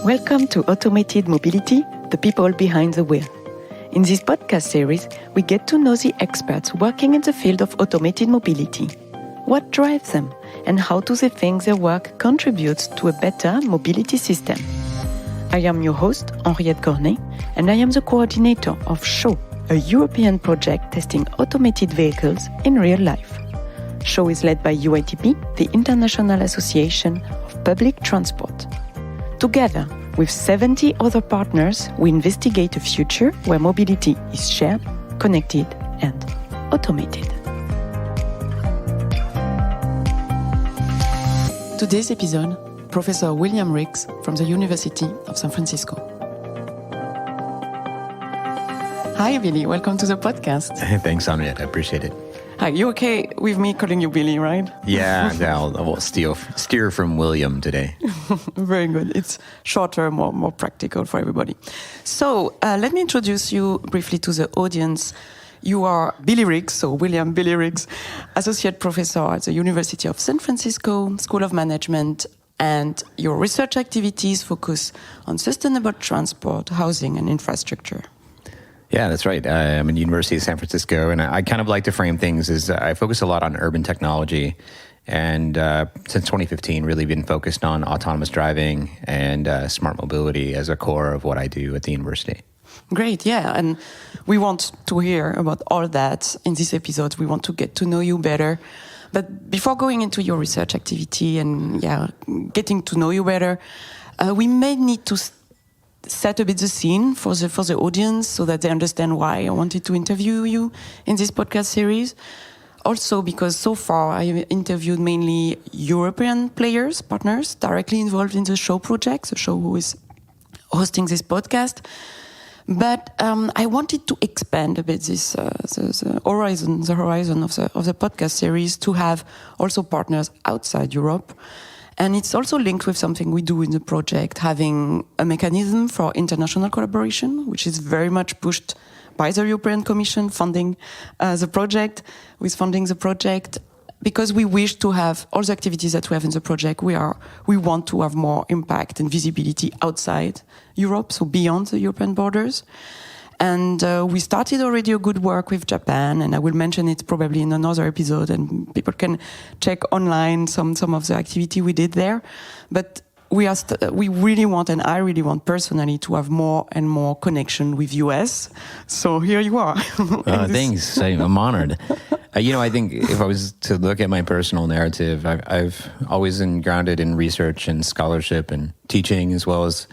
Welcome to Automated Mobility, the people behind the wheel. In this podcast series, we get to know the experts working in the field of automated mobility. What drives them, and how do they think their work contributes to a better mobility system? I am your host, Henriette Cornet, and I am the coordinator of SHOW, a European project testing automated vehicles in real life. SHOW is led by UITP, the International Association of Public Transport. Together, with 70 other partners, we investigate a future where mobility is shared, connected, and automated. Today's episode, Professor William Riggs from the University of San Francisco. Hi, Billy. Welcome to the podcast. Thanks, Henriette. I appreciate it. Hi, you okay with me calling you Billy, right? Yeah, I'll steer from William today. Very good. It's shorter, more practical for everybody. So let me introduce you briefly to the audience. You are Billy Riggs, so William Billy Riggs, Associate Professor at the University of San Francisco, School of Management, and your research activities focus on sustainable transport, housing, and infrastructure. Yeah, that's right. I'm at the University of San Francisco, and I kind of like to frame things as I focus a lot on urban technology. And since 2015, really been focused on autonomous driving and smart mobility as a core of what I do at the university. Great, yeah. And we want to hear about all that in this episode. We want to get to know you better. But before going into your research activity and getting to know you better, we may need to set a bit the scene for the audience so that they understand why I wanted to interview you in this podcast series. Also because so far I have interviewed mainly European partners directly involved in the SHOW project, the SHOW who is hosting this podcast. But I wanted to expand a bit this the horizon of the podcast series to have also partners outside Europe. And it's also linked with something we do in the project, having a mechanism for international collaboration, which is very much pushed by the European Commission funding the project, because we wish to have all the activities that we have in the project. We want to have more impact and visibility outside Europe, so beyond the European borders. And we started already a good work with Japan, and I will mention it probably in another episode, and people can check online some of the activity we did there. But we really want, and I really want personally, to have more and more connection with US. So here you are. Thanks. I'm honored. I think if I was to look at my personal narrative, I've always been grounded in research and scholarship and teaching, as well as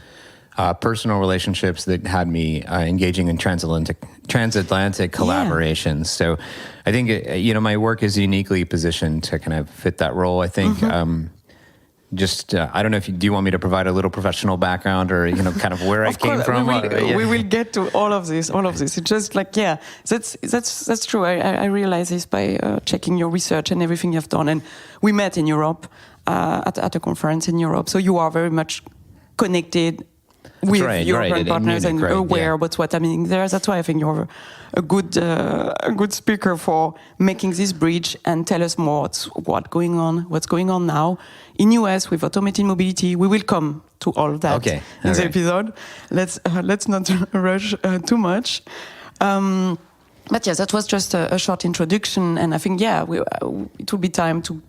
personal relationships that had me engaging in transatlantic collaborations. So I think, my work is uniquely positioned to kind of fit that role. I think I don't know do you want me to provide a little professional background or, kind of where I came from? We will get to all of this. It's just like, that's true. I realized this by checking your research and everything you've done. And we met in Europe at a conference in Europe. So you are very much connected with European partners and aware about what's happening there. That's why I think you're a good speaker for making this bridge and tell us more what's going on now in US with automated mobility. We will come to all of that in the episode. Let's not rush too much. But yes, that was just a short introduction, and I think it will be time to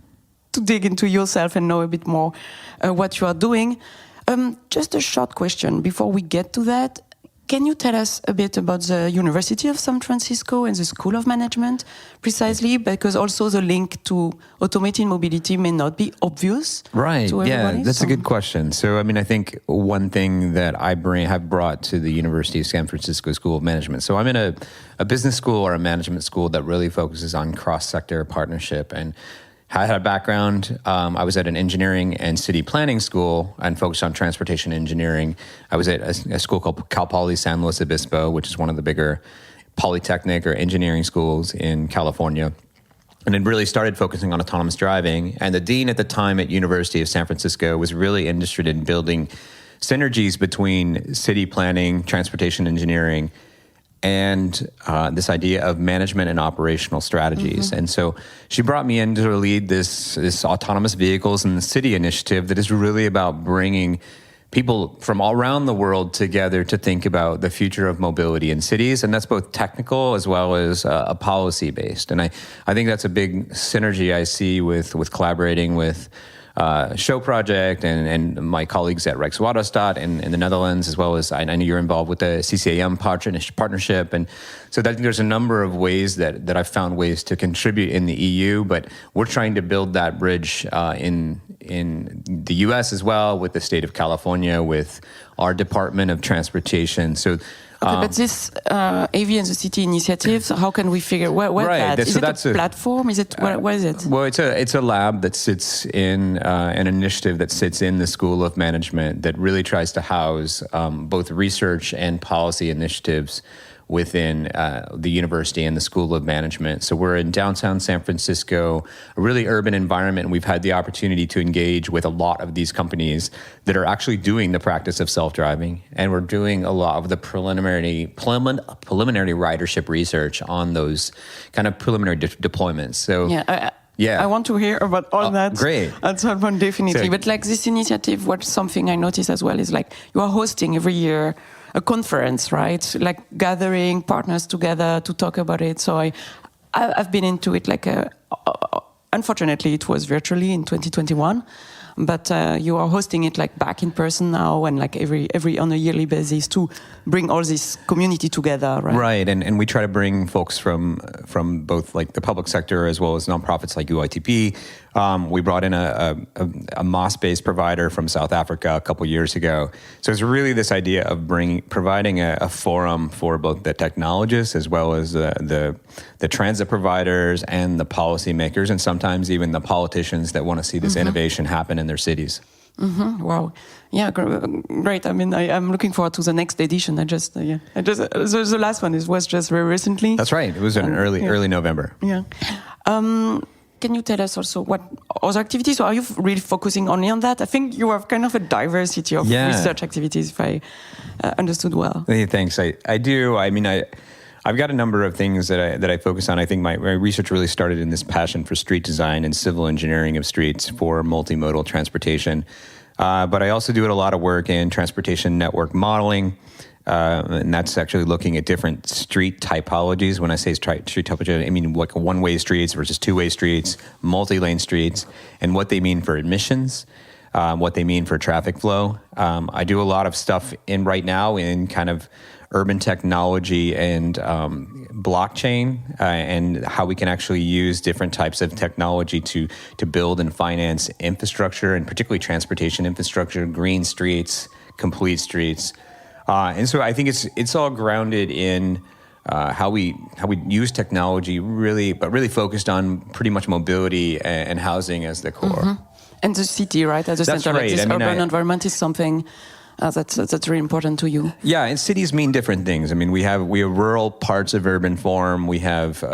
dig into yourself and know a bit more what you are doing. Just a short question before we get to that. Can you tell us a bit about the University of San Francisco and the School of Management precisely? Because also the link to automated mobility may not be obvious. Right, to everybody, yeah, that's a good question. So, I think one thing that I have brought to the University of San Francisco School of Management. So I'm in a business school or a management school that really focuses on cross-sector partnership. And I had a background. I was at an engineering and city planning school and focused on transportation engineering. I was at a school called Cal Poly San Luis Obispo, which is one of the bigger polytechnic or engineering schools in California. And it really started focusing on autonomous driving. And the dean at the time at University of San Francisco was really interested in building synergies between city planning, transportation engineering, and this idea of management and operational strategies. Mm-hmm. And so she brought me in to lead this autonomous vehicles in the city initiative that is really about bringing people from all around the world together to think about the future of mobility in cities. And that's both technical as well as policy based. And I think that's a big synergy I see with collaborating with Show Project and my colleagues at Rijkswaterstaat in the Netherlands, as well as I know you're involved with the CCAM partnership. And so I think there's a number of ways that I've found ways to contribute in the EU, but we're trying to build that bridge in the US as well, with the state of California, with our Department of Transportation. So okay, but this AV and the City initiative, so how can we figure where right, that? Is it a platform? Is it what is it? Well, it's a lab that sits in an initiative that sits in the School of Management that really tries to house both research and policy initiatives within the university and the School of Management. So we're in downtown San Francisco, a really urban environment, and we've had the opportunity to engage with a lot of these companies that are actually doing the practice of self-driving, and we're doing a lot of the preliminary ridership research on those kind of preliminary deployments. So I want to hear about all that. Great. At some point, definitely. So, but like this initiative, what's something I notice as well is like you are hosting every year a conference, right? Like gathering partners together to talk about it. So I've been into it like unfortunately it was virtually in 2021, but you are hosting it like back in person now, and like every on a yearly basis to bring all this community together, right? Right, and we try to bring folks from both like the public sector as well as nonprofits like UITP. We brought in a MOS-based provider from South Africa a couple years ago. So it's really this idea of providing a forum for both the technologists as well as the transit providers and the policymakers, and sometimes even the politicians that want to see this innovation happen in their cities. Mm-hmm. Wow. Yeah, great. I mean, I'm looking forward to the next edition. The last one was just very recently. That's right. It was in early November. Yeah. Can you tell us also what other activities, or are you really focusing only on that? I think you have kind of a diversity of research activities, if I understood well. Hey, thanks. I do. I mean, I've got a number of things that I focus on. I think my research really started in this passion for street design and civil engineering of streets for multimodal transportation. But I also do a lot of work in transportation network modeling, and that's actually looking at different street typologies. When I say street typology, I mean like one-way streets versus two-way streets, multi-lane streets, and what they mean for emissions, what they mean for traffic flow. I do a lot of stuff right now in kind of urban technology and blockchain, and how we can actually use different types of technology to build and finance infrastructure, and particularly transportation infrastructure, green streets, complete streets. And so I think it's all grounded in how we use technology, really focused on pretty much mobility and housing as the core. Mm-hmm. And the city, right? At the center, right. This urban environment is something that's really important to you. Yeah, and cities mean different things. I mean, we have rural parts of urban form. We have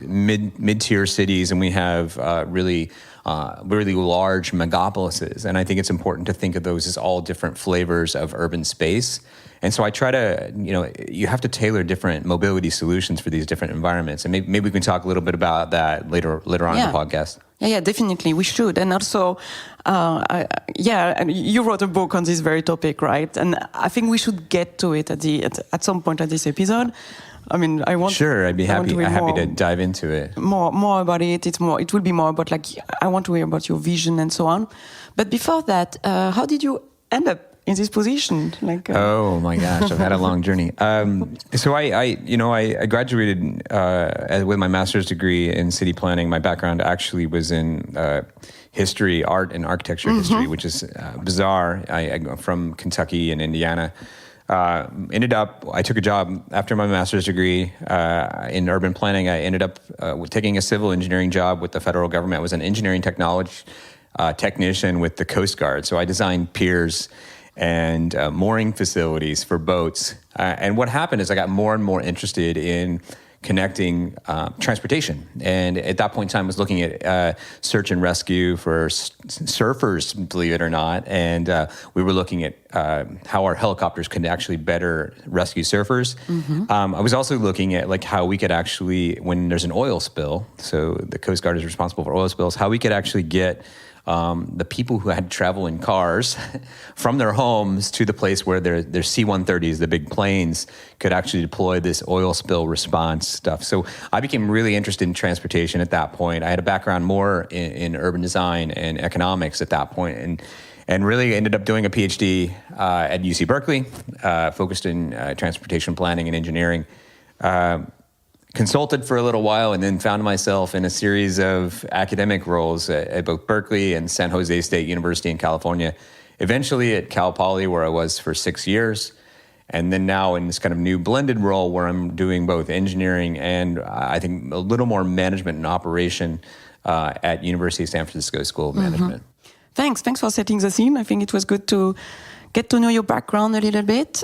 mid-tier cities, and we have really large megapolises. And I think it's important to think of those as all different flavors of urban space. And so I try to, you have to tailor different mobility solutions for these different environments. And maybe we can talk a little bit about that later on in the podcast. Yeah, definitely. We should. And also, you wrote a book on this very topic, right? And I think we should get to it at some point at this episode. I mean, Sure, I'd be happy to dive into it. More about it. It will be more about like, I want to hear about your vision and so on. But before that, how did you end up in this position? Oh my gosh, I've had a long journey. So I graduated with my master's degree in city planning. My background actually was in history, art, and architecture history, which is bizarre. I'm from Kentucky and Indiana. I took a job after my master's degree in urban planning. I ended up taking a civil engineering job with the federal government. I was an engineering technology technician with the Coast Guard. So I designed piers and mooring facilities for boats. And what happened is I got more and more interested in connecting transportation. And at that point in time, I was looking at search and rescue for surfers, believe it or not. And we were looking at how our helicopters could actually better rescue surfers. I was also looking at like how we could actually, when there's an oil spill, so the Coast Guard is responsible for oil spills, how we could actually get the people who had to travel in cars from their homes to the place where their C-130s, the big planes, could actually deploy this oil spill response stuff. So I became really interested in transportation at that point. I had a background more in urban design and economics at that point, and really ended up doing a PhD at UC Berkeley, focused in transportation planning and engineering. Consulted for a little while and then found myself in a series of academic roles at both Berkeley and San Jose State University in California, eventually at Cal Poly, where I was for 6 years, and then now in this kind of new blended role where I'm doing both engineering and I think a little more management and operation at University of San Francisco School of Management. Thanks for setting the scene. I think it was good to get to know your background a little bit.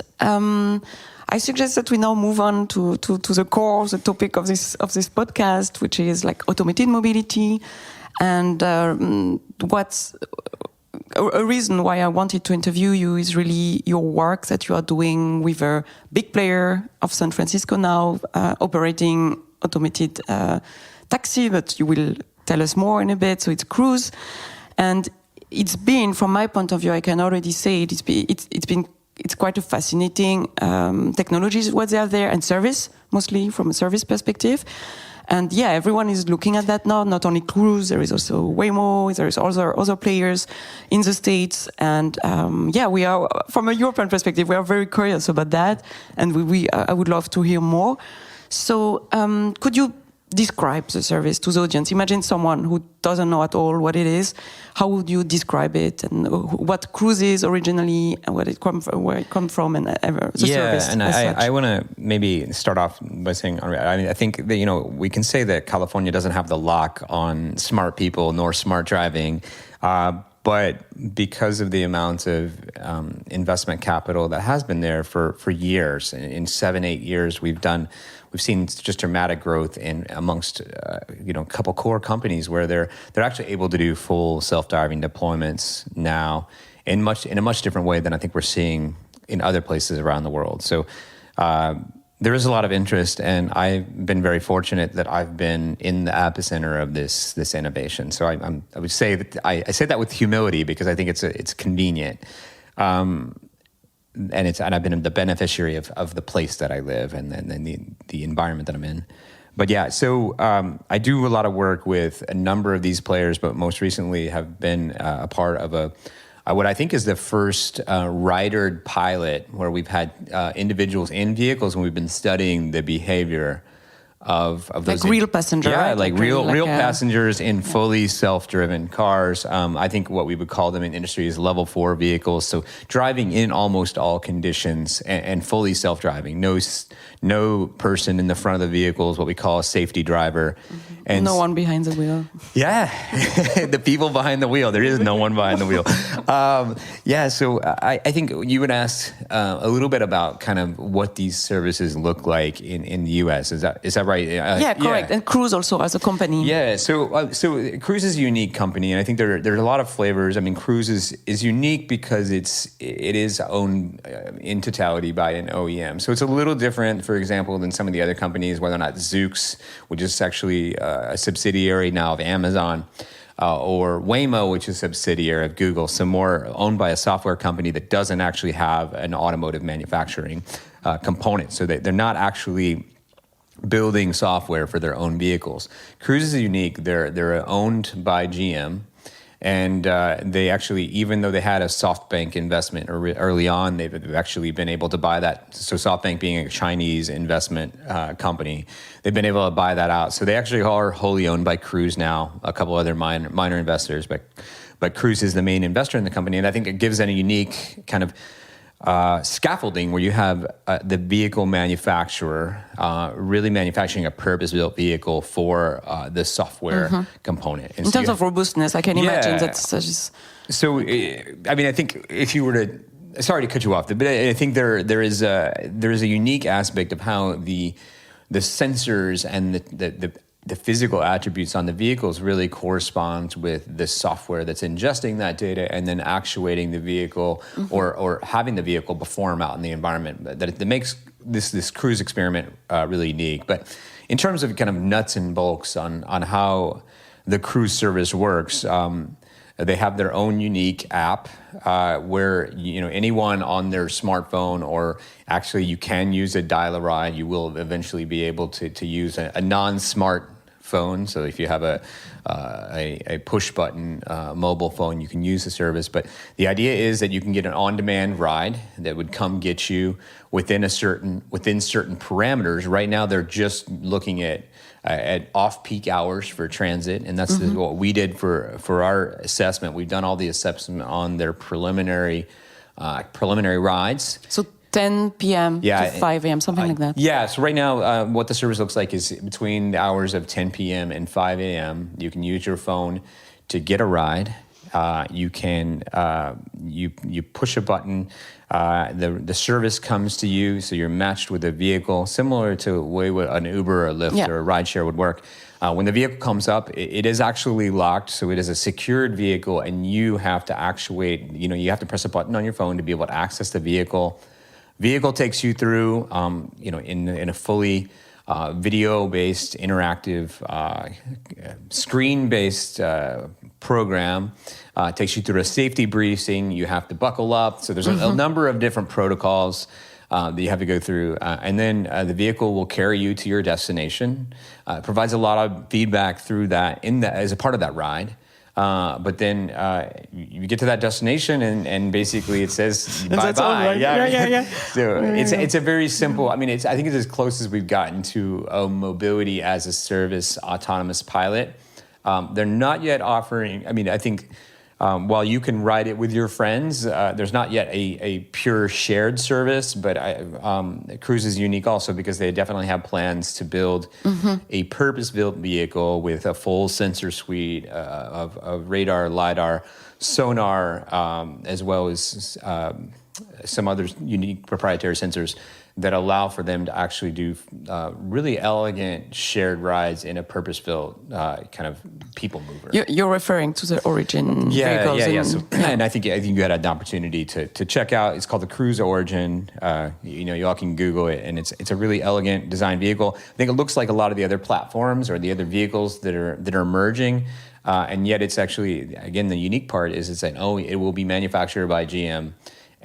I suggest that we now move on to the core, the topic of this podcast, which is like automated mobility, and what's a reason why I wanted to interview you is really your work that you are doing with a big player of San Francisco now, operating automated taxi, but you will tell us more in a bit. So it's Cruise, and it's been, from my point of view, I can already say it's quite a fascinating technologies what they are there, and service, mostly from a service perspective. And yeah, everyone is looking at that now, not only Cruise, there is also Waymo, there is other players in the States. And we are, from a European perspective, we are very curious about that. And I would love to hear more. So could you describe the service to the audience? Imagine someone who doesn't know at all what it is. How would you describe it, and what Cruise is originally, and where it comes from, and the service? And I want to maybe start off by saying, I think that we can say that California doesn't have the lock on smart people nor smart driving. But because of the amount of investment capital that has been there for years, in 7-8 years, we've seen just dramatic growth in amongst a couple core companies where they're actually able to do full self-driving deployments now in a much different way than I think we're seeing in other places around the world. So there is a lot of interest, and I've been very fortunate that I've been in the epicenter of this innovation. So I would say that I say that with humility because I think it's convenient. And I've been the beneficiary of the place that I live and the environment that I'm in. But yeah, so I do a lot of work with a number of these players, but most recently have been a part of what I think is the first ridered pilot where we've had individuals in vehicles and we've been studying the behavior of those, like real passenger, yeah, right? like real passengers in fully self-driven cars. I think what we would call them in industry is level 4 vehicles. So driving in almost all conditions and fully self-driving. No person in the front of the vehicle is what we call a safety driver. Mm-hmm. And no one behind the wheel. Yeah, the people behind the wheel. There is no one behind the wheel. So I think you would ask a little bit about kind of what these services look like in the U.S. Is that right? Yeah, correct. Yeah. And Cruise also as a company. Yeah, so Cruise is a unique company, and I think there are a lot of flavors. I mean, Cruise is unique because it is owned in totality by an OEM. So it's a little different, for example, than some of the other companies, whether or not Zoox, which is actually a subsidiary now of Amazon, or Waymo, which is a subsidiary of Google, so more owned by a software company that doesn't actually have an automotive manufacturing component. So they're not actually building software for their own vehicles. Cruise is unique. They're owned by GM, and they actually, even though they had a SoftBank investment early on, they've actually been able to buy that. So SoftBank being a Chinese investment company, they've been able to buy that out. So they actually are wholly owned by Cruise now, a couple other minor investors, but Cruise is the main investor in the company, and I think it gives it a unique kind of scaffolding where you have the vehicle manufacturer really manufacturing a purpose-built vehicle for the software componment. And in terms of robustness, I can imagine that's just... So, I mean, I think if you were to... Sorry to cut you off, but I think there is a unique aspect of how the sensors and the physical attributes on the vehicles really corresponds with the software that's ingesting that data and then actuating the vehicle or having the vehicle perform out in the environment. That makes this Cruise experiment really unique. But in terms of kind of nuts and bolts on how the Cruise service works, They have their own unique app where anyone on their smartphone, or actually you can use a dial-a-ride. You will eventually be able to use a non-smart phone. So if you have a push-button mobile phone, you can use the service. But the idea is that you can get an on-demand ride that would come get you within certain parameters. Right now, they're just looking at off-peak hours for transit, and that's what we did for our assessment. We've done all the assessment on their preliminary rides. So 10 p.m. to 5 a.m., something like that. Yeah, so right now, what the service looks like is between the hours of 10 p.m. and 5 a.m., you can use your phone to get a ride. You can you push a button, the service comes to you, so you're matched with a vehicle similar to the way an Uber or a Lyft or a rideshare would work. When the vehicle comes up, it is actually locked, so it is a secured vehicle, and you have to actuate. You have to press a button on your phone to be able to access the vehicle. Vehicle takes you through, in a fully video-based, interactive, screen-based program. Takes you through a safety briefing. You have to buckle up. So there's a number of different protocols that you have to go through. And then the vehicle will carry you to your destination. It provides a lot of feedback through that as a part of that ride. But then you get to that destination, and basically it says bye bye. Right. Yeah. So it's a very simple. I mean, I think it's as close as we've gotten to a mobility as a service autonomous pilot. They're not yet offering. I mean, I think while you can ride it with your friends, there's not yet a pure shared service. But Cruise is unique also because they definitely have plans to build a purpose-built vehicle with a full sensor suite of radar, LiDAR, sonar, as well as some other unique proprietary sensors that allow for them to actually do really elegant shared rides in a purpose-built kind of people mover. You're referring to the Origin vehicles. Yeah. So, and I think you had an opportunity to check out. It's called the Cruise Origin. You all can Google it, and it's a really elegant design vehicle. I think it looks like a lot of the other platforms or the other vehicles that are emerging, and yet it's actually, again, the unique part is it's it will be manufactured by GM.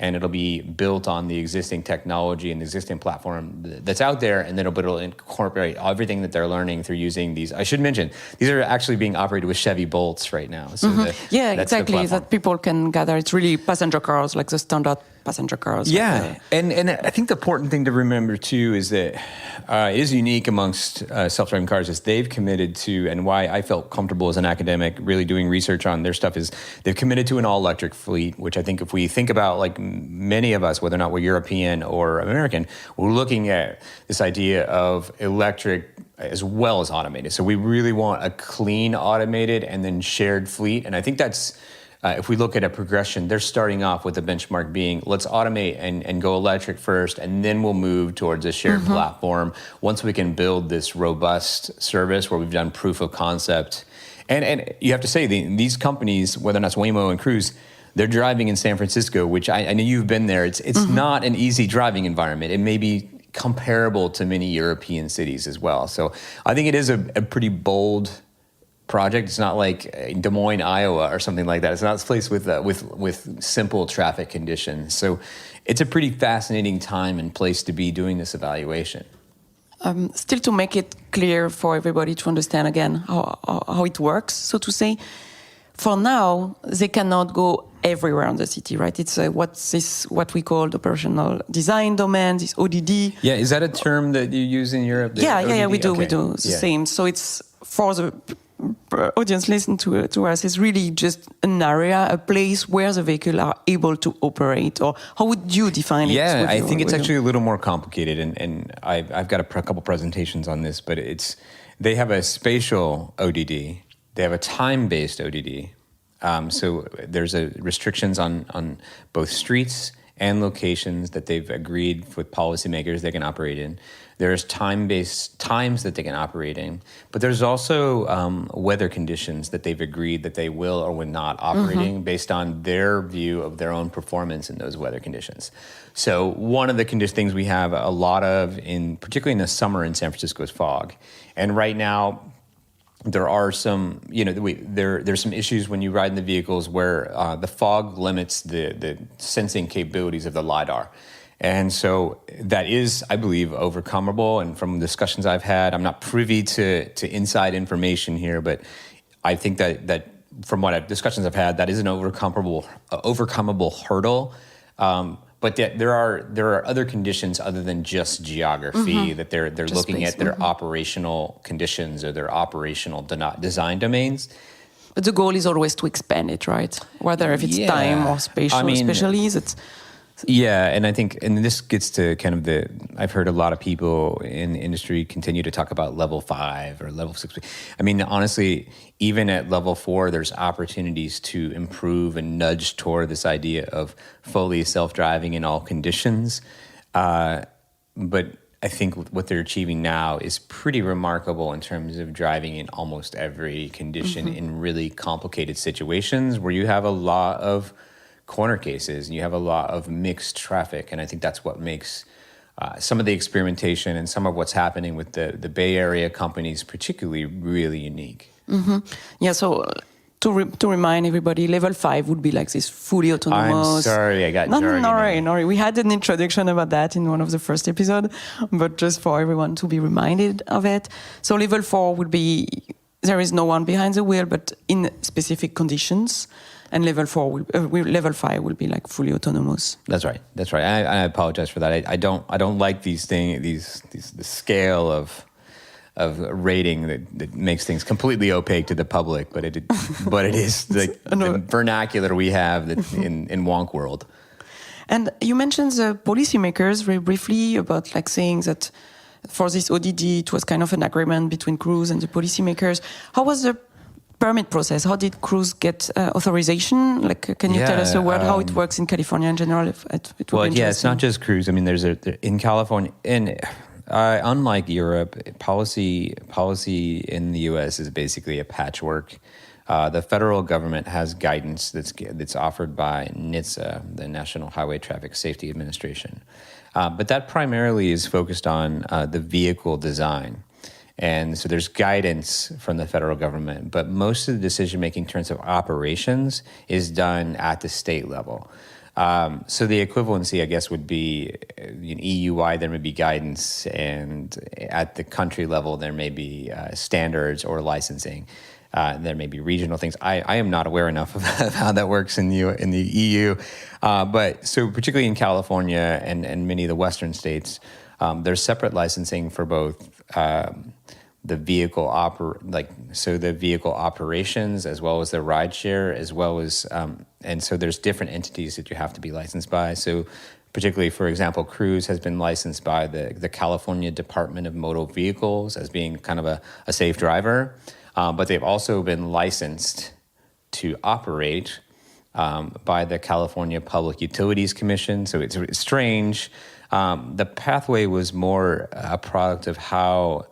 And it'll be built on the existing technology and the existing platform that's out there, and then it'll incorporate everything that they're learning through using these. I should mention, these are actually being operated with Chevy Bolts right now. So exactly. That people can gather. It's really passenger cars, like the standard passenger cars. Yeah, and I think the important thing to remember too is that it is unique amongst self-driving cars is they've committed to, and why I felt comfortable as an academic really doing research on their stuff is they've committed to an all-electric fleet, which I think if we think about like many of us, whether or not we're European or American, we're looking at this idea of electric as well as automated. So we really want a clean, automated, and then shared fleet. And I think that's, if we look at a progression, they're starting off with the benchmark being, let's automate and go electric first, and then we'll move towards a shared platform once we can build this robust service where we've done proof of concept. And you have to say, these companies, whether or not it's Waymo and Cruise, they're driving in San Francisco, which I know you've been there. It's not an easy driving environment. It may be comparable to many European cities as well. So I think it is a pretty bold project. It's not like Des Moines, Iowa, or something like that. It's not a place with simple traffic conditions. So it's a pretty fascinating time and place to be doing this evaluation. Still, to make it clear for everybody to understand again how it works, so to say, for now, they cannot go everywhere in the city, right? It's what we call the operational design domain, this ODD. Yeah, is that a term that you use in Europe? Yeah, we do. Okay. We do the same. So it's for the audience listen to us. It's really just an area, a place where the vehicle are able to operate. Or how would you define it? Yeah, I think it's actually a little more complicated, and I've got a couple presentations on this, but they have a spatial ODD. They have a time-based ODD. So there's restrictions on both streets and locations that they've agreed with policymakers they can operate in. There's time-based times that they can operate in. But there's also weather conditions that they've agreed that they will or will not operate in based on their view of their own performance in those weather conditions. So one of the things we have a lot of, particularly in the summer in San Francisco, is fog. And right now, there are some, there's some issues when you ride in the vehicles where the fog limits the sensing capabilities of the LiDAR. And so that is, I believe, overcomable. And from discussions I've had, I'm not privy to inside information here, but I think that from discussions I've had, that is an overcomable hurdle. But there are other conditions other than just geography that they're just looking at their operational conditions or their operational design domains. But the goal is always to expand it, right? Whether if it's time or spatial, especially it's. Yeah, and I think, and this gets to kind of I've heard a lot of people in the industry continue to talk about level 5 or level 6. I mean, honestly, even at level 4, there's opportunities to improve and nudge toward this idea of fully self-driving in all conditions. But I think what they're achieving now is pretty remarkable in terms of driving in almost every condition in really complicated situations where you have a lot of corner cases and you have a lot of mixed traffic. And I think that's what makes some of the experimentation and some of what's happening with the Bay Area companies particularly really unique. Yeah, so to remind everybody, level 5 would be like this fully autonomous. I'm sorry, I got jargon. No worry. We had an introduction about that in one of the first episodes, but just for everyone to be reminded of it. So level 4 would be, there is no one behind the wheel, but in specific conditions. And level 5 will be like fully autonomous. That's right. I apologize for that. I don't like these things. The scale of rating that makes things completely opaque to the public. But it is the vernacular we have in wonk world. And you mentioned the policymakers very briefly about like saying that for this ODD it was kind of an agreement between Cruise and the policymakers. How was the permit process? How did Cruise get authorization? Like, can you tell us a word how it works in California in general? It's not just Cruise. I mean, there's in California, and unlike Europe, policy in the U.S. is basically a patchwork. The federal government has guidance that's offered by NHTSA, the National Highway Traffic Safety Administration, but that primarily is focused on the vehicle design. And so there's guidance from the federal government, but most of the decision-making in terms of operations is done at the state level. So the equivalency, I guess, would be EU-wide, there may be guidance, and at the country level, there may be standards or licensing. There may be regional things. I am not aware enough of how that works in the EU. But so particularly in California and many of the Western states, there's separate licensing for both the vehicle operations as well as the rideshare, as well as and so there's different entities that you have to be licensed by. So particularly, for example, Cruise has been licensed by the California Department of Motor Vehicles as being kind of a safe driver, but they've also been licensed to operate by the California Public Utilities Commission. So it's strange. The pathway was more a product of how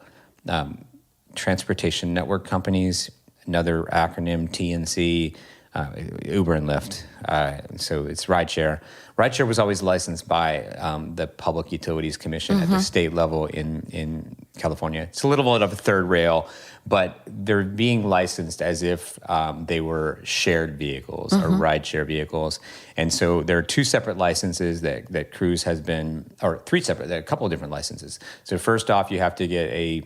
transportation network companies, another acronym, TNC, Uber and Lyft, so it's rideshare. Rideshare was always licensed by the Public Utilities Commission at the state level in California. It's a little bit of a third rail, but they're being licensed as if they were shared vehicles or rideshare vehicles. And so there are two separate licenses that Cruise has been, or three separate, there are a couple of different licenses. So first off, you have to get a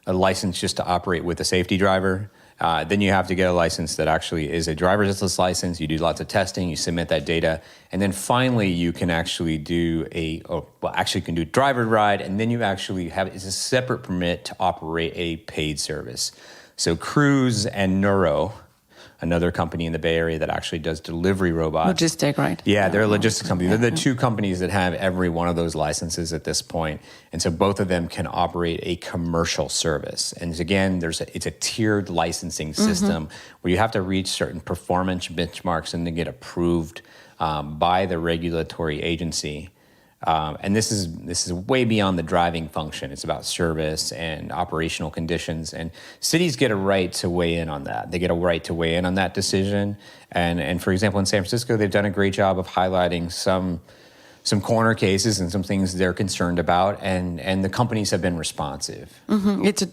license just to operate with a safety driver. Then you have to get a license that actually is a driverless license. You do lots of testing, you submit that data, and then finally you can actually do driver ride, and then you actually it's a separate permit to operate a paid service. So Cruise and Nuro, another company in the Bay Area that actually does delivery robots. Logistic, right? Yeah, they're a logistics company. They're the two companies that have every one of those licenses at this point. And so both of them can operate a commercial service. And again, it's a tiered licensing system where you have to reach certain performance benchmarks and then get approved by the regulatory agency. And this is way beyond the driving function. It's about service and operational conditions. And cities get a right to weigh in on that. They get a right to weigh in on that decision. And for example, in San Francisco, they've done a great job of highlighting some some corner cases and some things they're concerned about, and the companies have been responsive. It's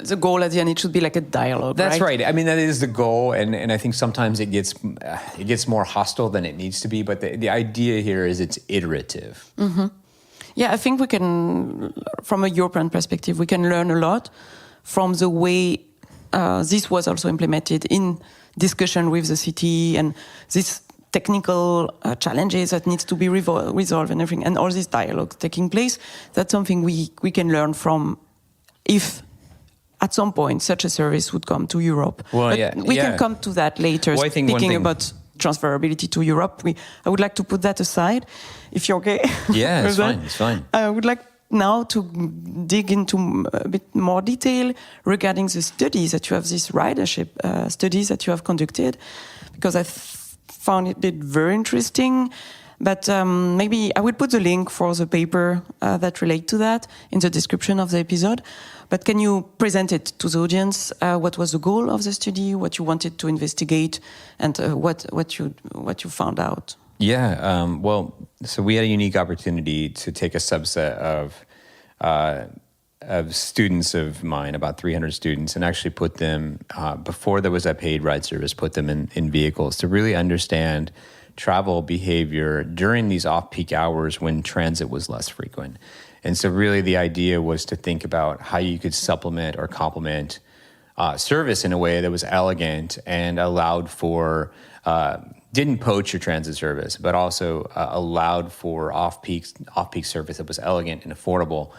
the goal at the end. It should be like a dialogue. That's right. I mean, that is the goal, and I think sometimes it gets more hostile than it needs to be. But the idea here is it's iterative. Yeah, I think we can, from a European perspective, we can learn a lot from the way this was also implemented in discussion with the city and these technical challenges that needs to be resolved and everything, and all these dialogues taking place. That's something we can learn from if at some point such a service would come to Europe. Well, we can come to that later, well, speaking about transferability to Europe. I would like to put that aside, if you're okay. Yeah, it's fine. It's fine. I would like now to dig into a bit more detail regarding the studies that you have, these ridership studies that you have conducted, because I found it very interesting. But maybe I will put the link for the paper that relate to that in the description of the episode. But can you present it to the audience? What was the goal of the study? What you wanted to investigate, and what you found out? Yeah, well, so we had a unique opportunity to take a subset of students of mine, about 300 students, and actually put them, before there was a paid ride service, put them in vehicles to really understand travel behavior during these off-peak hours when transit was less frequent. And so really the idea was to think about how you could supplement or complement service in a way that was elegant and allowed for, didn't poach your transit service, but also allowed for off-peak service that was elegant and affordable.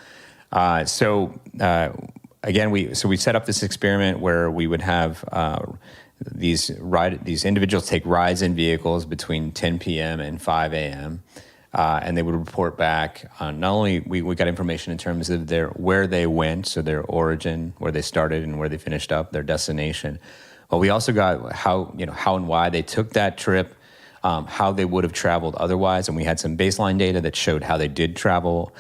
Again, we set up this experiment where we would have these individuals take rides in vehicles between 10 p.m. and 5 a.m. And they would report back on not only we got information in terms of where they went, so their origin, where they started and where they finished up, their destination. But we also got how and why they took that trip, how they would have traveled otherwise, and we had some baseline data that showed how they did travel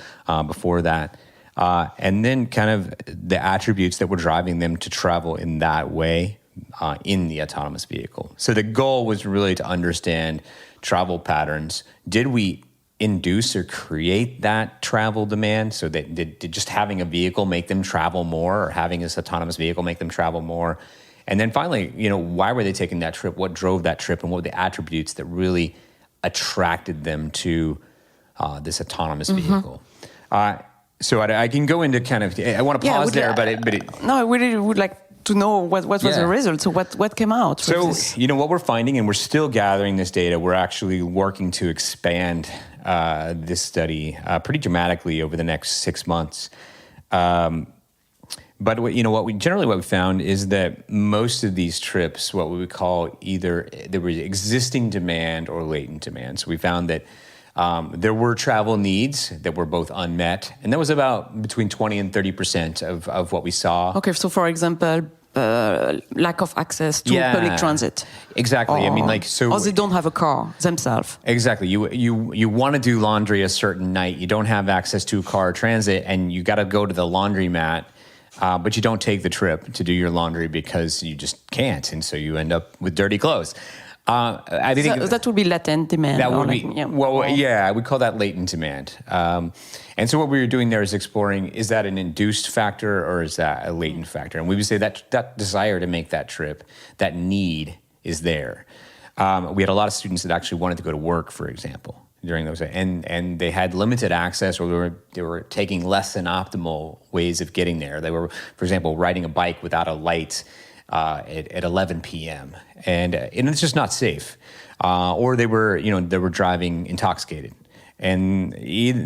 before that. And then kind of the attributes that were driving them to travel in that way in the autonomous vehicle. So the goal was really to understand travel patterns. Did we induce or create that travel demand? So that did just having a vehicle make them travel more, or having this autonomous vehicle make them travel more? And then finally, why were they taking that trip? What drove that trip, and what were the attributes that really attracted them to this autonomous vehicle? So I can go into kind of, I want to pause there, but no, I really would like to know what was the result. So what came out? So, what we're finding, and we're still gathering this data, we're actually working to expand this study pretty dramatically over the next 6 months. But what we found is that most of these trips, what we would call either there was existing demand or latent demand. So we found that there were travel needs that were both unmet, and that was about between 20 and 30% of what we saw. Okay, so for example, lack of access to public transit. Exactly. Or they don't have a car themselves. Exactly. You want to do laundry a certain night, you don't have access to a car or transit, and you got to go to the laundromat. But you don't take the trip to do your laundry because you just can't, and so you end up with dirty clothes. I think that would be latent demand. That would be, I would call that latent demand. And so what we were doing there is exploring, is that an induced factor or is that a latent factor? And we would say that desire to make that trip, that need is there. We had a lot of students that actually wanted to go to work, for example, during those, and they had limited access, or they were taking less than optimal ways of getting there. They were, for example, riding a bike without a light at 11 p.m. and it's just not safe. Or they were driving intoxicated. And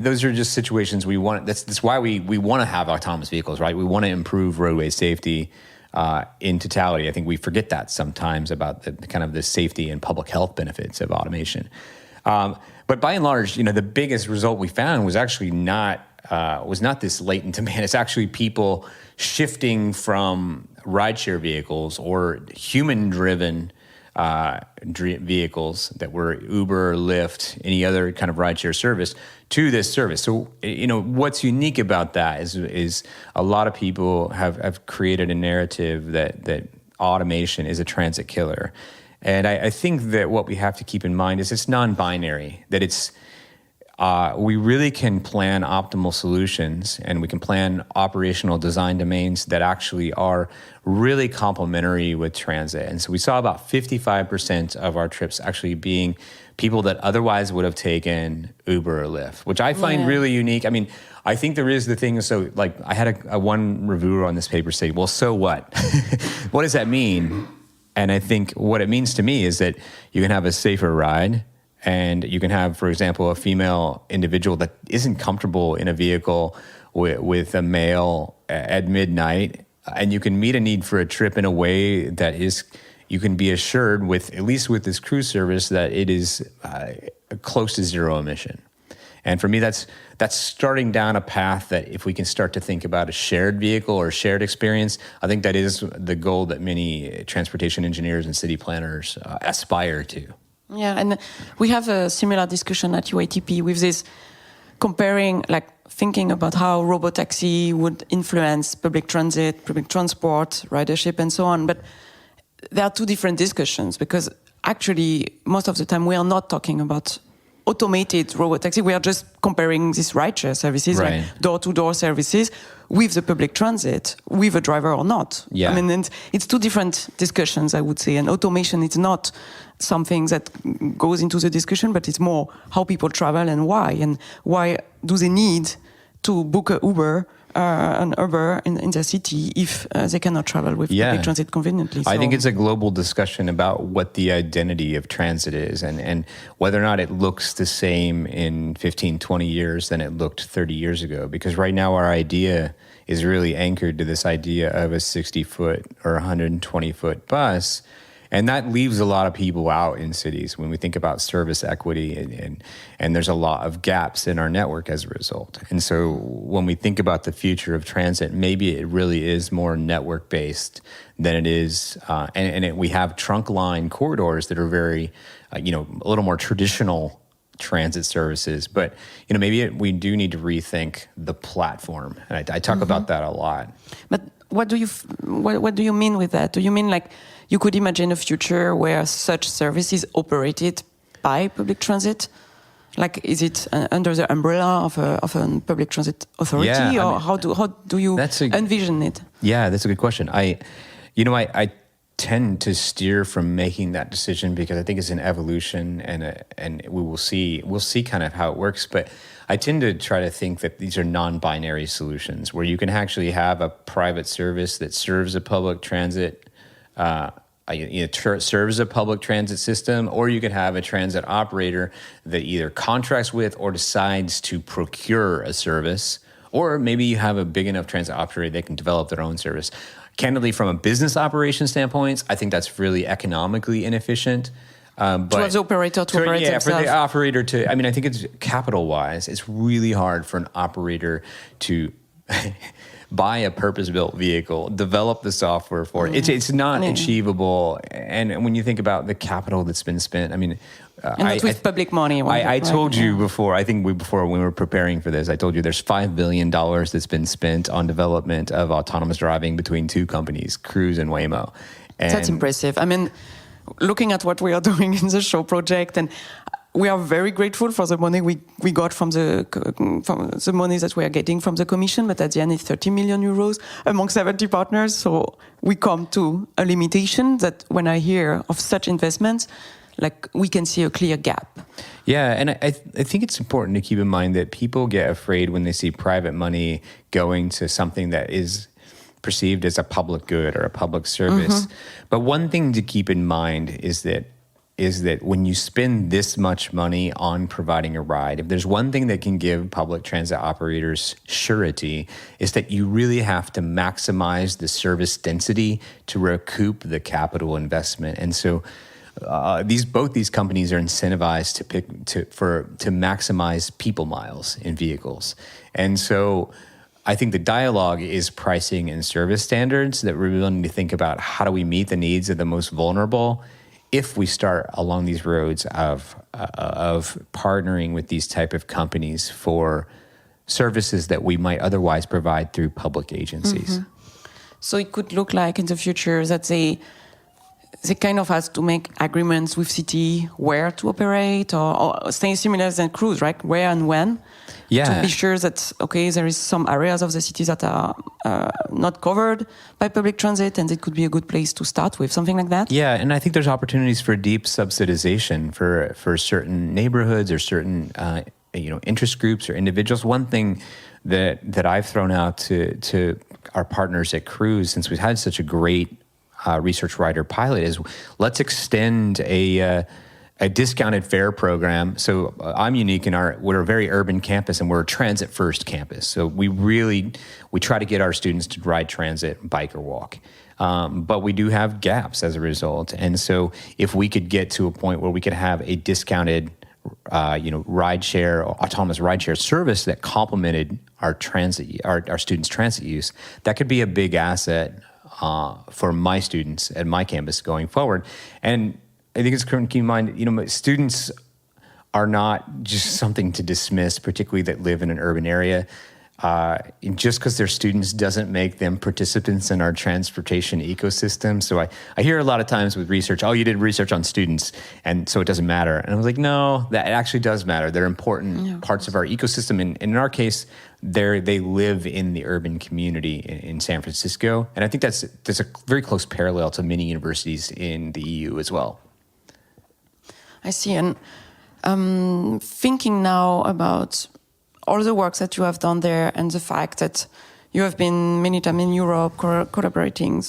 those are just situations we want. That's why we want to have autonomous vehicles, right? We want to improve roadway safety in totality. I think we forget that sometimes about the kind of the safety and public health benefits of automation. But by and large, the biggest result we found was actually not this latent demand. It's actually people shifting from rideshare vehicles or human-driven vehicles that were Uber, Lyft, any other kind of rideshare service to this service. So, what's unique about that is a lot of people have created a narrative that automation is a transit killer. And I think that what we have to keep in mind is it's non-binary, that we really can plan optimal solutions, and we can plan operational design domains that actually are really complementary with transit. And so we saw about 55% of our trips actually being people that otherwise would have taken Uber or Lyft, which I find really unique. I mean, I think there is the thing. So like I had a one reviewer on this paper say, well, so what? What does that mean? And I think what it means to me is that you can have a safer ride, and you can have, for example, a female individual that isn't comfortable in a vehicle with a male at midnight, and you can meet a need for a trip in a way that is, you can be assured with, at least with this cruise service, that it is close to zero emission. And for me, that's starting down a path that if we can start to think about a shared vehicle or shared experience, I think that is the goal that many transportation engineers and city planners aspire to. Yeah, and we have a similar discussion at UATP with this comparing, like thinking about how robotaxi would influence public transit, public transport, ridership, and so on. But there are two different discussions, because actually most of the time we are not talking about automated robotaxi. We are just comparing these rideshare services, right, like door-to-door services, with the public transit, with a driver or not. Yeah. I mean, and it's two different discussions, I would say. And automation is not something that goes into the discussion, but it's more how people travel and why do they need to book an Uber in the city if they cannot travel with public transit conveniently. So I think it's a global discussion about what the identity of transit is, and whether or not it looks the same in 15, 20 years than it looked 30 years ago. Because right now our idea is really anchored to this idea of a 60-foot or 120-foot bus. And that leaves a lot of people out in cities when we think about service equity, and there's a lot of gaps in our network as a result. And so when we think about the future of transit, maybe it really is more network-based than it is, we have trunk line corridors that are very, a little more traditional transit services. But, maybe we do need to rethink the platform. And I talk about that a lot. But what do you mean with that? Do you mean like you could imagine a future where such service is operated by public transit? Like, is it under the umbrella of a public transit authority, or how do you envision it? Yeah, that's a good question. I tend to steer from making that decision because I think it's an evolution, and we'll see kind of how it works. But I tend to try to think that these are non-binary solutions where you can actually have a private service that serves a public transit. Serves a public transit system, or you can have a transit operator that either contracts with or decides to procure a service, or maybe you have a big enough transit operator that can develop their own service. Candidly, from a business operation standpoint, I think that's really economically inefficient. But for the operator to operate themselves. For the operator to, I think it's capital-wise, it's really hard for an operator to buy a purpose-built vehicle, develop the software for it. It's not achievable. And when you think about the capital that's been spent, and not with public money. I told you before, when we were preparing for this, I told you there's $5 billion that's been spent on development of autonomous driving between two companies, Cruise and Waymo. And that's impressive. Looking at what we are doing in the show project, and we are very grateful for the money we got from the money that we are getting from the commission, but at the end it's 30 million euros among 70 partners. So we come to a limitation that when I hear of such investments, like we can see a clear gap. Yeah, and I think it's important to keep in mind that people get afraid when they see private money going to something that is perceived as a public good or a public service. Mm-hmm. But one thing to keep in mind is that when you spend this much money on providing a ride, if there's one thing that can give public transit operators surety, is that you really have to maximize the service density to recoup the capital investment. And so both these companies are incentivized to maximize people miles in vehicles. And so I think the dialogue is pricing and service standards that we're willing to think about how do we meet the needs of the most vulnerable if we start along these roads of partnering with these type of companies for services that we might otherwise provide through public agencies. Mm-hmm. So it could look like in the future that they they kind of has to make agreements with city where to operate, or staying similar than cruise, right? Where and when. Yeah. To be sure that, okay, there is some areas of the city that are not covered by public transit, and it could be a good place to start with, something like that. Yeah, and I think there's opportunities for deep subsidization for certain neighborhoods or certain interest groups or individuals. One thing that I've thrown out to our partners at Cruise, since we've had such a great research writer pilot, is let's extend a discounted fare program. So I'm unique we're a very urban campus, and we're a transit first campus. So we try to get our students to ride transit, bike, or walk. But we do have gaps as a result. And so if we could get to a point where we could have a discounted rideshare, autonomous rideshare service that complemented our students' transit use, that could be a big asset for my students at my campus going forward. And I think it's important to keep in mind, students are not just something to dismiss, particularly that live in an urban area. Just because they're students doesn't make them participants in our transportation ecosystem. So I hear a lot of times with research, oh, you did research on students, and so it doesn't matter. And I was like, no, that actually does matter. They're important parts of our ecosystem. And in our case, they live in the urban community in San Francisco. And I think that's a very close parallel to many universities in the EU as well. I see. And thinking now about all the works that you have done there, and the fact that you have been many times in Europe collaborating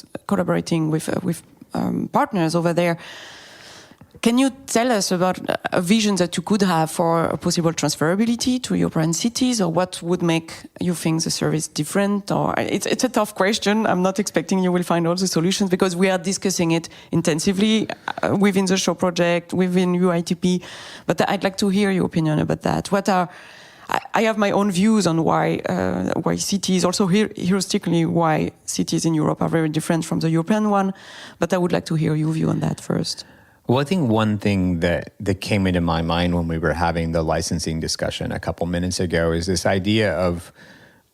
with partners over there, can you tell us about a vision that you could have for a possible transferability to European cities, or what would make you think the service different? Or it's a tough question. I'm not expecting you will find all the solutions, because we are discussing it intensively within the show project, within UITP. But I'd like to hear your opinion about that. I have my own views on why cities, also heuristically, why cities in Europe are very different from the European one. But I would like to hear your view on that first. Well, I think one thing that came into my mind when we were having the licensing discussion a couple minutes ago is this idea of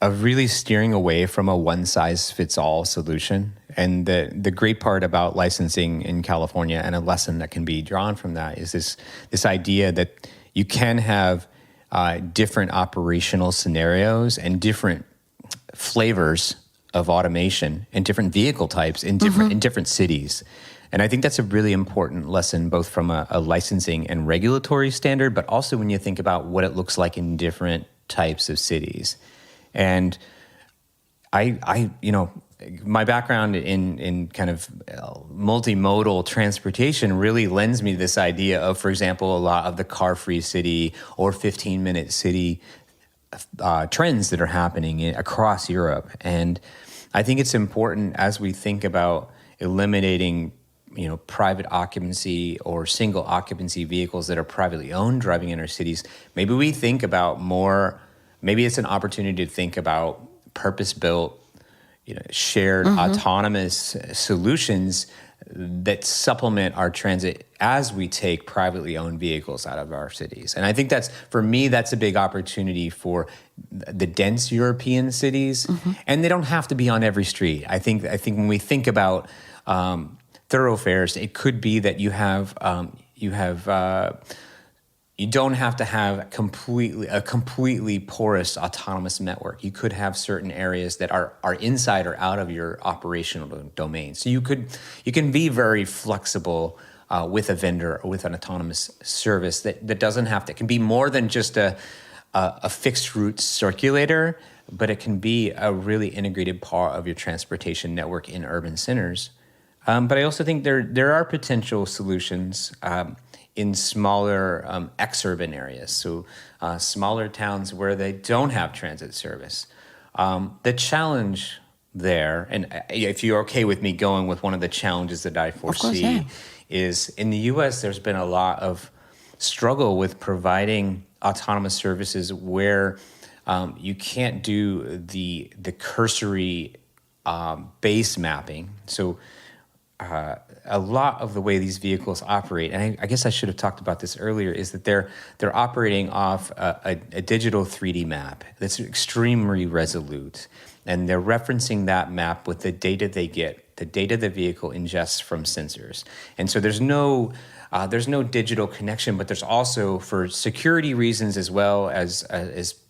really steering away from a one-size-fits-all solution. And the great part about licensing in California, and a lesson that can be drawn from that, is this idea that you can have different operational scenarios and different flavors of automation and different vehicle types in different cities. And I think that's a really important lesson, both from a licensing and regulatory standard, but also when you think about what it looks like in different types of cities. And my background in kind of multimodal transportation really lends me to this idea of, for example, a lot of the car-free city or 15-minute city trends that are happening across Europe. And I think it's important, as we think about eliminating private occupancy or single occupancy vehicles that are privately owned driving in our cities, maybe we think about maybe it's an opportunity to think about purpose-built, shared autonomous solutions that supplement our transit as we take privately owned vehicles out of our cities. And I think for me, that's a big opportunity for the dense European cities. And they don't have to be on every street. I think when we think about thoroughfares, it could be that you don't have to have a completely porous autonomous network. You could have certain areas that are inside or out of your operational domain. So you can be very flexible with a vendor or with an autonomous service that doesn't have to. It can be more than just a fixed route circulator, but it can be a really integrated part of your transportation network in urban centers. But I also think there are potential solutions in smaller exurban areas, so smaller towns where they don't have transit service. The challenge there, and if you're okay with me going with one of the challenges that I foresee, is in the U.S. there's been a lot of struggle with providing autonomous services where you can't do the cursory base mapping. So a lot of the way these vehicles operate, and I guess I should have talked about this earlier, is that they're operating off a digital 3D map that's extremely resolute, and they're referencing that map with the data they get the data the vehicle ingests from sensors. And so there's no digital connection, but there's also, for security reasons as well as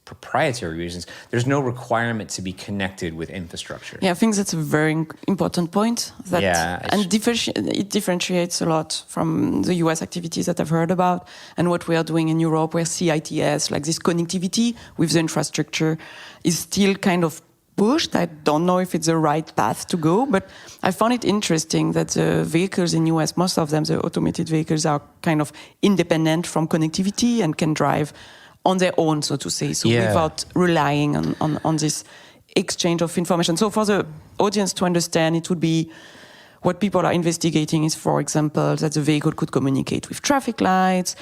proprietary reasons, there's no requirement to be connected with infrastructure. Yeah, I think that's a very important point. It differentiates a lot from the US activities that I've heard about and what we are doing in Europe, where CITS, like this connectivity with the infrastructure, is still kind of pushed. I don't know if it's the right path to go, but I found it interesting that the vehicles in US, most of them, the automated vehicles, are kind of independent from connectivity and can drive on their own, so to say, without relying on this exchange of information. So for the audience to understand, it would be what people are investigating is, for example, that the vehicle could communicate with traffic lights,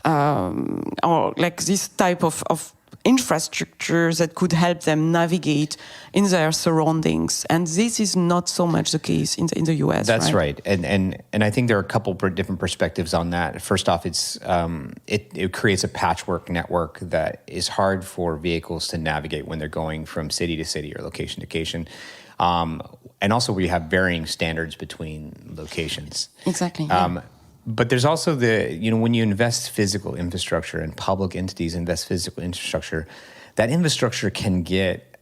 or like this type of infrastructure that could help them navigate in their surroundings. And this is not so much the case in the US. That's right. And I think there are a couple different perspectives on that. First off, it creates a patchwork network that is hard for vehicles to navigate when they're going from city to city or location to location. And also we have varying standards between locations. Exactly. Yeah. But there's also when you invest physical infrastructure and public entities invest physical infrastructure, that infrastructure can get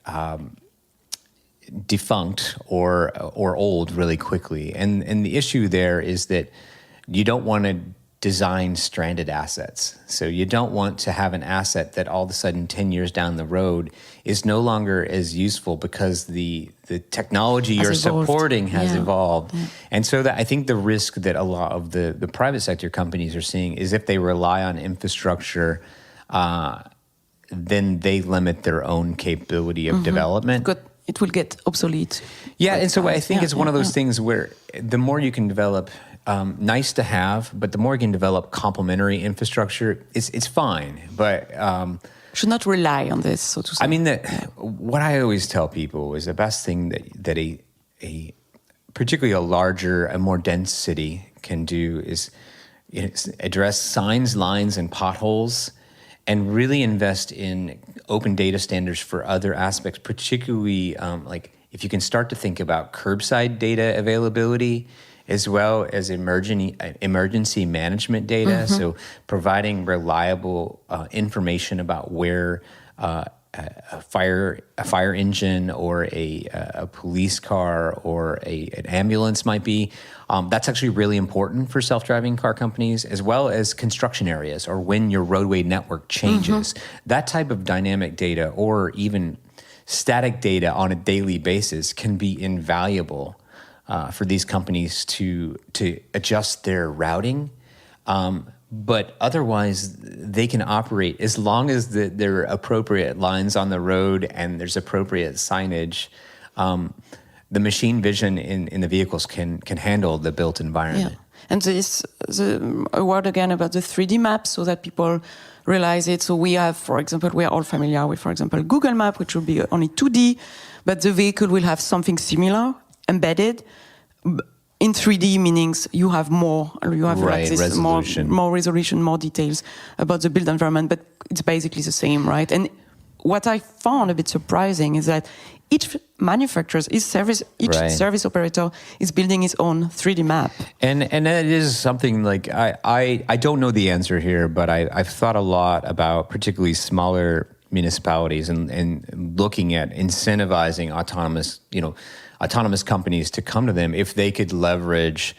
defunct or old really quickly. And the issue there is that you don't want to design stranded assets. So you don't want to have an asset that all of a sudden 10 years down the road is no longer as useful because the technology you're supporting has evolved. Yeah. And so that I think the risk that a lot of the private sector companies are seeing is if they rely on infrastructure, then they limit their own capability of development. It will get obsolete. Yeah, and so I think it's one of those things where the more you can develop nice to have, but the more you can develop complementary infrastructure, it's fine. But should not rely on this, so to say. I mean, what I always tell people is the best thing that a particularly a larger, a more dense city can do is address signs, lines, and potholes, and really invest in open data standards for other aspects, particularly like if you can start to think about curbside data availability, as well as emergency management data. So providing reliable information about where a fire engine or a police car or an ambulance might be. That's actually really important for self-driving car companies, as well as construction areas or when your roadway network changes. That type of dynamic data or even static data on a daily basis can be invaluable for these companies to adjust their routing. But otherwise, they can operate as long as there are appropriate lines on the road and there's appropriate signage. The machine vision in the vehicles can handle the built environment. Yeah. And a word again about the 3D map so that people realize it. So we have, for example, we are all familiar with, for example, Google Map, which will be only 2D, but the vehicle will have something similar embedded in 3D, meaning you have like this resolution. More resolution, more details about the built environment, but it's basically the same, right? And what I found a bit surprising is that each manufacturer, service operator is building his own 3D map. And that is something like, I don't know the answer here, but I've thought a lot about particularly smaller municipalities and looking at incentivizing autonomous companies to come to them if they could leverage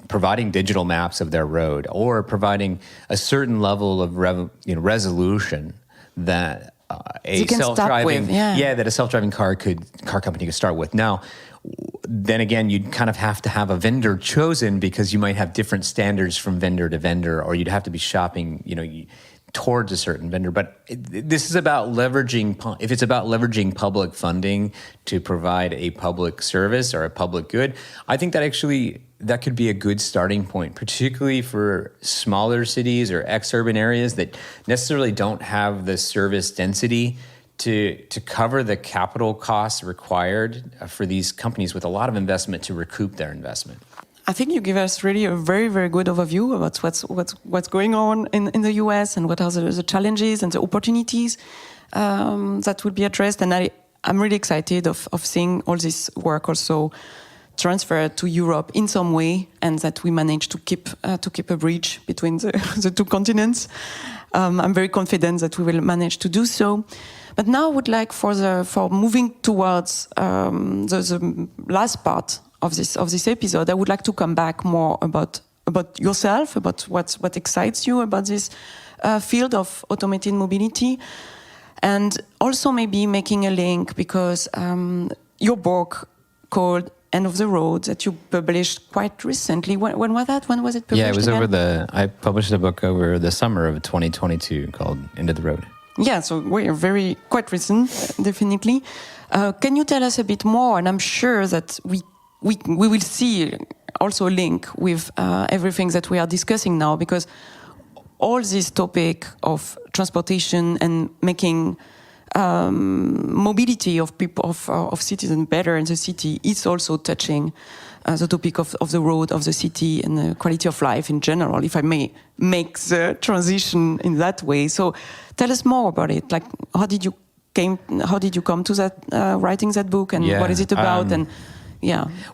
providing digital maps of their road or providing a certain level of resolution that a self-driving car company could start with. Now, then again, you'd kind of have to have a vendor chosen because you might have different standards from vendor to vendor, or you'd have to be shopping, towards a certain vendor. But this is about if it's about leveraging public funding to provide a public service or a public good, I think that could be a good starting point, particularly for smaller cities or ex-urban areas that necessarily don't have the service density to cover the capital costs required for these companies with a lot of investment to recoup their investment. I think you give us really a very, very good overview about what's going on in the US and what are the challenges and the opportunities that will be addressed. And I'm really excited of seeing all this work also transferred to Europe in some way, and that we manage to keep a bridge between the two continents. I'm very confident that we will manage to do so. But now I would like for moving towards the last part of this episode, I would like to come back more about yourself, about what excites you about this field of automated mobility, and also maybe making a link because your book called End of the Road that you published quite recently. When was that? When was it published? Yeah, it was again? I published a book over the summer of 2022 called End of the Road. Yeah, so we're quite recent, definitely. Can you tell us a bit more? And I'm sure that we will see also a link with everything that we are discussing now, because all this topic of transportation and making mobility of people, of citizens better in the city, is also touching the topic of the road, of the city, and the quality of life in general, if I may make the transition in that way. So tell us more about it. Like, how did you come to that, writing that book, and what is it about?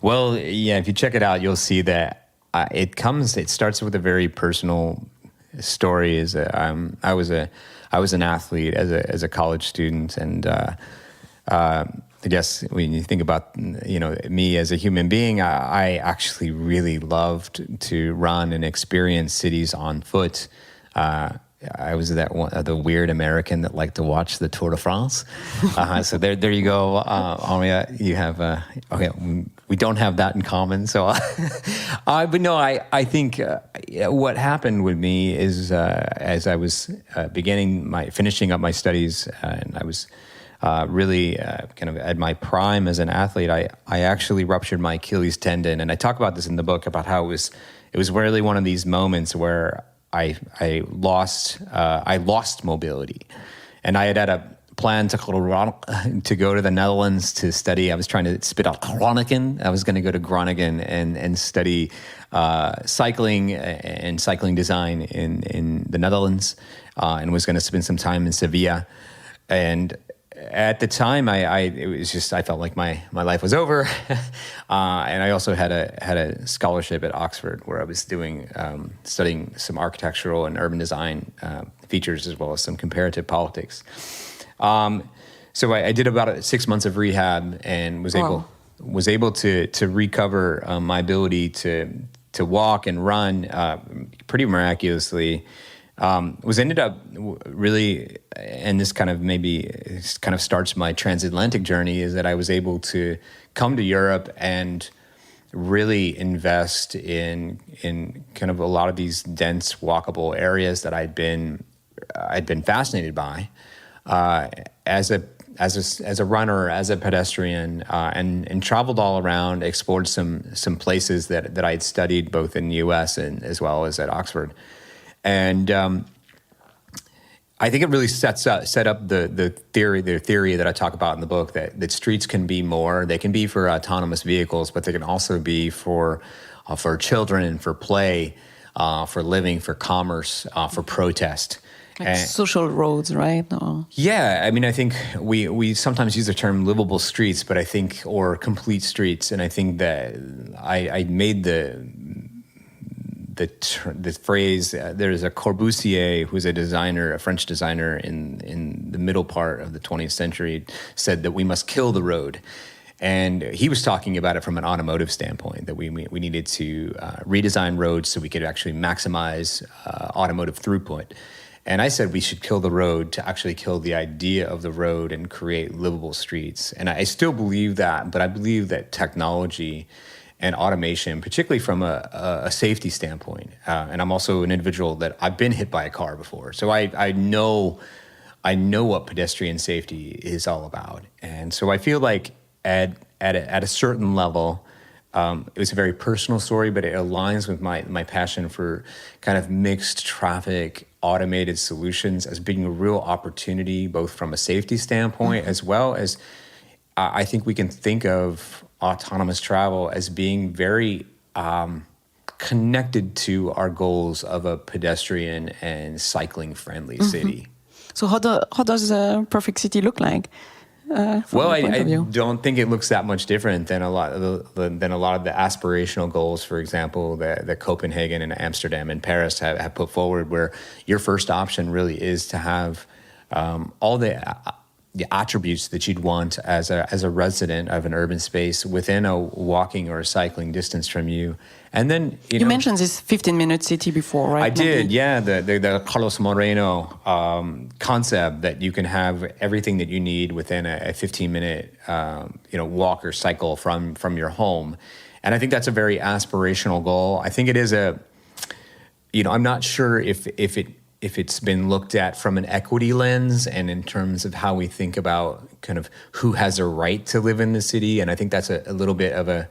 Well, if you check it out, you'll see that it starts with a very personal story. I was an athlete as a college student, and I guess when you think about me as a human being, I actually really loved to run and experience cities on foot. I was the weird American that liked to watch the Tour de France. So there you go, Henri. You have okay. We don't have that in common. So, but no, I think what happened with me is as I was finishing up my studies, and I was really kind of at my prime as an athlete, I actually ruptured my Achilles tendon, and I talk about this in the book about how it was really one of these moments where I lost mobility, and I had a plan to go to the Netherlands to study. I was trying to spit out Groningen. I was going to go to Groningen and study cycling and cycling design in the Netherlands, and was going to spend some time in Sevilla. And at the time, I felt like my life was over, and I also had a scholarship at Oxford where I was studying some architectural and urban design features, as well as some comparative politics. So I did about 6 months of rehab and was able to recover my ability to walk and run pretty miraculously. Was ended up really, and this kind of starts my transatlantic journey, is that I was able to come to Europe and really invest in kind of a lot of these dense walkable areas that I'd been fascinated by as a runner, as a pedestrian, and traveled all around, explored some places that I'd studied both in the U.S. and as well as at Oxford. And I think it really set up the theory that I talk about in the book, that streets can be more. They can be for autonomous vehicles, but they can also be for children, for play, for living, for commerce, for protest. Like social roads, right? Yeah, I mean, I think we sometimes use the term livable streets, but I think, or complete streets, and I think that I made the phrase, there's a Corbusier, who's a French designer in the middle part of the 20th century, said that we must kill the road. And he was talking about it from an automotive standpoint, that we needed to redesign roads so we could actually maximize automotive throughput. And I said we should kill the road to actually kill the idea of the road and create livable streets. And I still believe that, but I believe that technology and automation, particularly from a safety standpoint. And I'm also an individual that I've been hit by a car before. So I know what pedestrian safety is all about. And so I feel like at a certain level, it was a very personal story, but it aligns with my passion for kind of mixed traffic, automated solutions as being a real opportunity, both from a safety standpoint, as well as I think we can think of autonomous travel as being very connected to our goals of a pedestrian and cycling friendly city. So how does a perfect city look like? Well, your point I of view? don't think it looks that much different than a lot of the aspirational goals, for example, that Copenhagen and Amsterdam and Paris have put forward, where your first option really is to have all the attributes that you'd want as a resident of an urban space within a walking or a cycling distance from you. And then you mentioned this 15-minute city before, right? I did, yeah. The Carlos Moreno concept that you can have everything that you need within a 15-minute walk or cycle from your home, and I think that's a very aspirational goal. I think it is I'm not sure if it's been looked at from an equity lens and in terms of how we think about kind of who has a right to live in the city, and I think that's a little bit of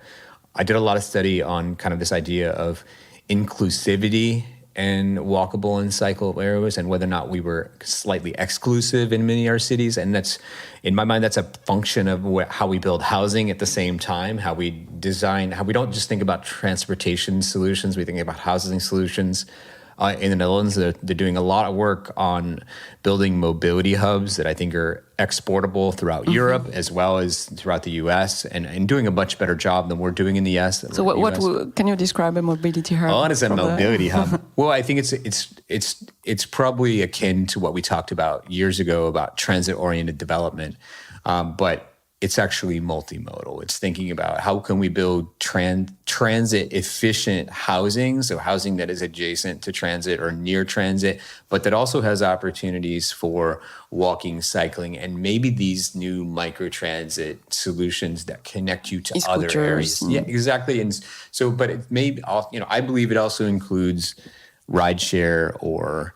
I did a lot of study on kind of this idea of inclusivity and walkable and cyclable areas and whether or not we were slightly exclusive in many of our cities. And that's, in my mind, that's a function of how we build housing at the same time, how we don't just think about transportation solutions, we think about housing solutions. In the Netherlands, they're doing a lot of work on building mobility hubs that I think are exportable throughout Europe as well as throughout the U.S. and doing a much better job than we're doing in the U.S. So, can you describe a mobility hub? What is a mobility hub? Well, I think it's probably akin to what we talked about years ago about transit-oriented development, but it's actually multimodal. It's thinking about how can we build transit-efficient housing, so housing that is adjacent to transit or near transit, but that also has opportunities for walking, cycling, and maybe these new microtransit solutions that connect you to other areas. Yeah, exactly. And so, but it may, I believe it also includes rideshare or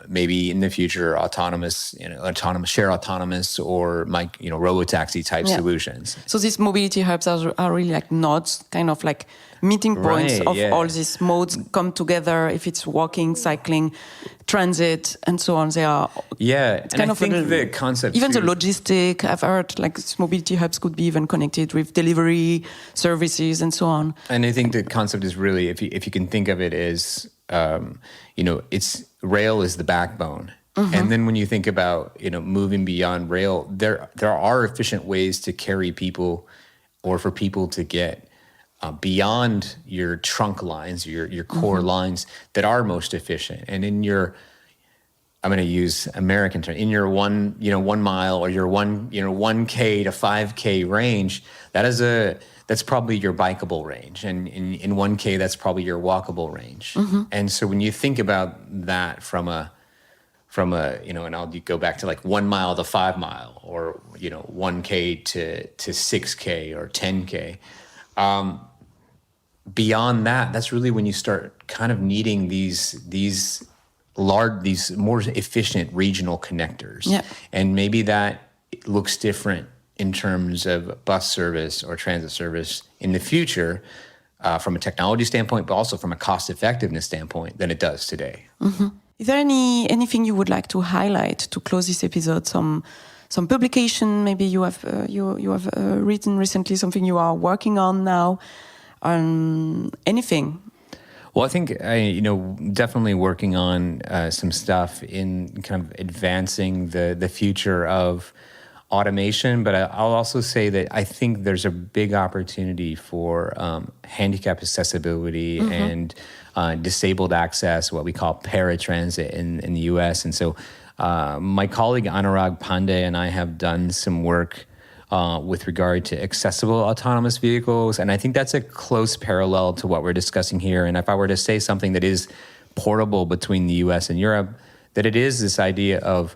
maybe in the future, autonomous or robotaxi type solutions. So these mobility hubs are really like nodes, kind of like meeting points of all these modes come together. If it's walking, cycling, transit, and so on, they are. Yeah, and I think the concept, even the logistic, I've heard like these mobility hubs could be even connected with delivery services and so on. And I think the concept is really, if you can think of it as, it's rail is the backbone. And then when you think about, moving beyond rail, there are efficient ways to carry people or for people to get beyond your trunk lines, your core lines that are most efficient. And in your, I'm going to use American term, in your 1 mile or your 1K to 5K range, that's probably your bikeable range. And in 1K, that's probably your walkable range. And so when you think about that from a, and I'll go back to like 1 mile to 5 mile or, 1K to 6K or 10K. Beyond that, that's really when you start kind of needing these more efficient regional connectors. Yeah. And maybe that looks different in terms of bus service or transit service in the future from a technology standpoint, but also from a cost effectiveness standpoint than it does today. Is there anything you would like to highlight to close this episode? Some publication maybe you have written recently, something you are working on now, anything? Well, I think definitely working on some stuff in kind of advancing the future of automation, but I'll also say that I think there's a big opportunity for handicap accessibility and disabled access, what we call paratransit in the U.S. And so my colleague Anurag Pandey and I have done some work with regard to accessible autonomous vehicles, and I think that's a close parallel to what we're discussing here. And if I were to say something that is portable between the U.S. and Europe, that it is this idea of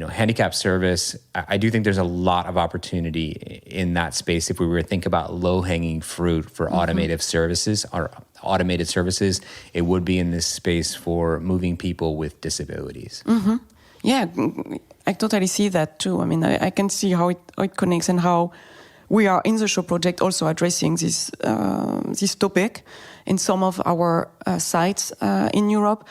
handicap service. I do think there's a lot of opportunity in that space. If we were to think about low-hanging fruit for automated services, it would be in this space for moving people with disabilities. Yeah, I totally see that too. I mean, I can see how it connects and how we are in the show project also addressing this topic in some of our sites in Europe.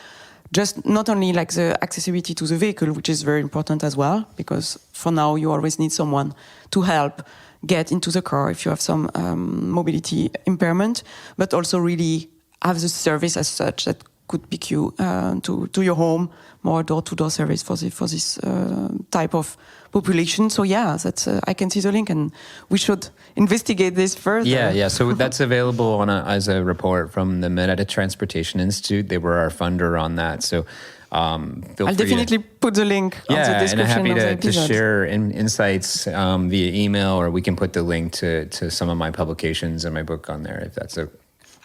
Just not only like the accessibility to the vehicle, which is very important as well, because for now you always need someone to help get into the car if you have some mobility impairment, but also really have the service as such that could pick you to your home, more door-to-door service for this type of population. So yeah, that's I can see the link, and we should investigate this further. Yeah. So that's available as a report from the Meta Transportation Institute. They were our funder on that. So I'll definitely put the link on the description and I'm happy of the to episode. share insights via email, or we can put the link to some of my publications and my book on there if that's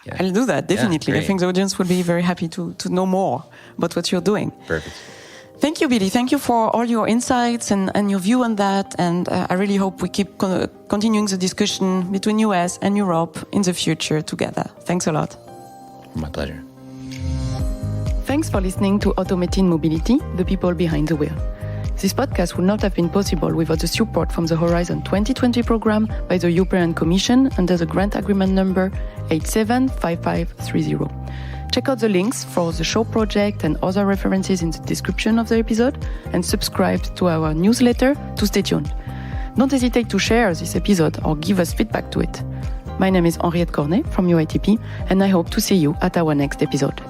yeah. I'll do that, definitely. Yeah, I think the audience will be very happy to know more about what you're doing. Perfect. Thank you, Billy. Thank you for all your insights and your view on that. And I really hope we keep continuing the discussion between US and Europe in the future together. Thanks a lot. My pleasure. Thanks for listening to Automating Mobility, the people behind the wheel. This podcast would not have been possible without the support from the Horizon 2020 program by the European Commission under the grant agreement number 875530. Check out the links for the show project and other references in the description of the episode, and subscribe to our newsletter to stay tuned. Don't hesitate to share this episode or give us feedback to it. My name is Henriette Cornet from UITP, and I hope to see you at our next episode.